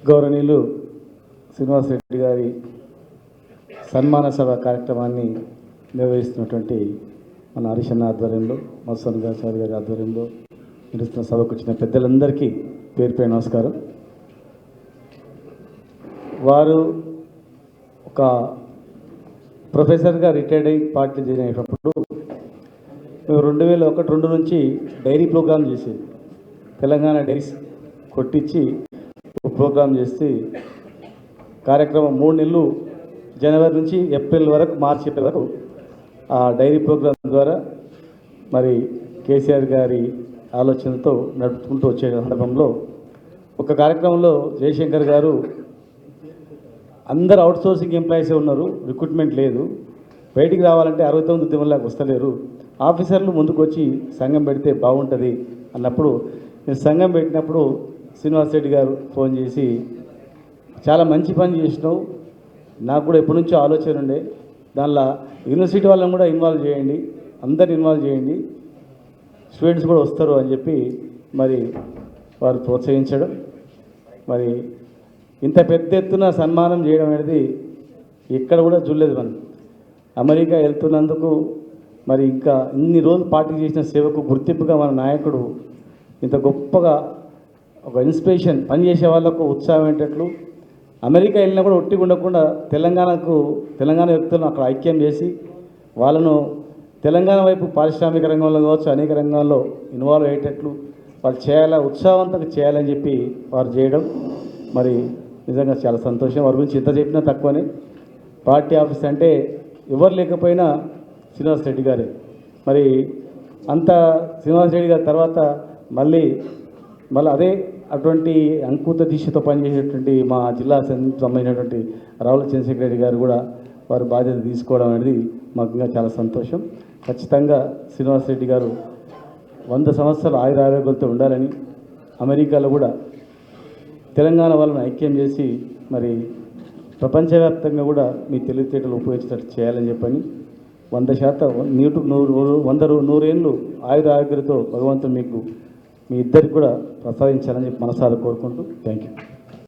గౌరవనీయులు శ్రీనివాస్ రెడ్డి గారి సన్మాన సభ కార్యక్రమాన్ని నిర్వహిస్తున్నటువంటి మన హరిశన్న ఆధ్వర్యంలో, మత్స్వన్ గారి గారి ఆధ్వర్యంలో నిర్వహిస్తున్న సభకు వచ్చిన పెద్దలందరికీ పేరు పేరు నమస్కారం. వారు ఒక ప్రొఫెసర్గా రిటైర్డ్ అయ్యి పార్టీ జాయిన్ అయినప్పుడు మేము 2001-2 నుంచి డైరీ ప్రోగ్రామ్ చేసేది. తెలంగాణ డైరీస్ కొట్టించి ప్రోగ్రామ్ చేసి కార్యక్రమం 3 నెలలు జనవరి నుంచి ఏప్రిల్ వరకు, మార్చి ఏప్రిల్ వరకు ఆ డైరీ ప్రోగ్రాం ద్వారా మరి కేసీఆర్ గారి ఆలోచనతో నడుపుకుంటూ వచ్చే సందర్భంలో ఒక కార్యక్రమంలో జయశంకర్ గారు అందరు అవుట్సోర్సింగ్ ఎంప్లాయీసే ఉన్నారు, రిక్రూట్మెంట్ లేదు, బయటికి రావాలంటే 69 ఉద్యమంలాగా వస్తలేరు, ఆఫీసర్లు ముందుకు వచ్చి సంఘం పెడితే బాగుంటుంది అన్నప్పుడు నేను సంఘం పెట్టినప్పుడు శ్రీనివాస్ రెడ్డి గారు ఫోన్ చేసి చాలా మంచి పని చేసినావు, నాకు కూడా ఎప్పటి నుంచో ఆలోచన ఉండే, దానిలో యూనివర్సిటీ వాళ్ళని కూడా ఇన్వాల్వ్ చేయండి, అందరిని ఇన్వాల్వ్ చేయండి, స్టూడెంట్స్ కూడా వస్తారు అని చెప్పి మరి వారు ప్రోత్సహించడం, మరి ఇంత పెద్ద ఎత్తున సన్మానం చేయడం అనేది ఎక్కడ కూడా చూడలేదు. మనం అమెరికా వెళ్తున్నందుకు మరి ఇంకా ఇన్ని రోజులు పార్టీ చేసిన సేవకు గుర్తింపుగా మన నాయకుడు ఇంత గొప్పగా ఒక ఇన్స్పిరేషన్, పనిచేసే వాళ్ళకు ఉత్సాహం ఏంటట్లు అమెరికా వెళ్ళినా కూడా ఒట్టి ఉండకుండా తెలంగాణ వ్యక్తులను అక్కడ ఐక్యం చేసి వాళ్ళను తెలంగాణ వైపు పారిశ్రామిక రంగంలో కావచ్చు అనేక రంగాల్లో ఇన్వాల్వ్ అయ్యేటట్లు వాళ్ళు చేయాలా, ఉత్సాహవంతంగా చేయాలని చెప్పి వారు చేయడం మరి నిజంగా చాలా సంతోషం. వారి గురించి ఎంత చెప్పినా తక్కువనే. పార్టీ ఆఫీస్ అంటే ఎవరు లేకపోయినా శ్రీనివాస్ రెడ్డి గారే. మరి అంత శ్రీనివాస్ రెడ్డి గారి తర్వాత మళ్ళీ అదే అటువంటి అంకుత దీక్షతో పనిచేసేటువంటి మా జిల్లా సంబంధించినటువంటి రావుల చంద్రశేఖర్ రెడ్డి గారు కూడా వారు బాధ్యత తీసుకోవడం అనేది మాకు ఇంకా చాలా సంతోషం. ఖచ్చితంగా శ్రీనివాస్ రెడ్డి గారు 100 సంవత్సరాలు ఆయురారోగ్యాలతో ఉండాలని, అమెరికాలో కూడా తెలంగాణ వాళ్ళని ఐక్యం చేసి మరి ప్రపంచవ్యాప్తంగా కూడా మీ తెలివితేటలు ఉపయోగించేటట్టు చేయాలని చెప్పని 100% 100 ఏళ్ళు ఆయురారోగ్యాలతో భగవంతుడు మీకు మీ ఇద్దరికి కూడా ప్రసాదించాలని చెప్పి మనసారా కోరుకుంటూ థ్యాంక్ యూ.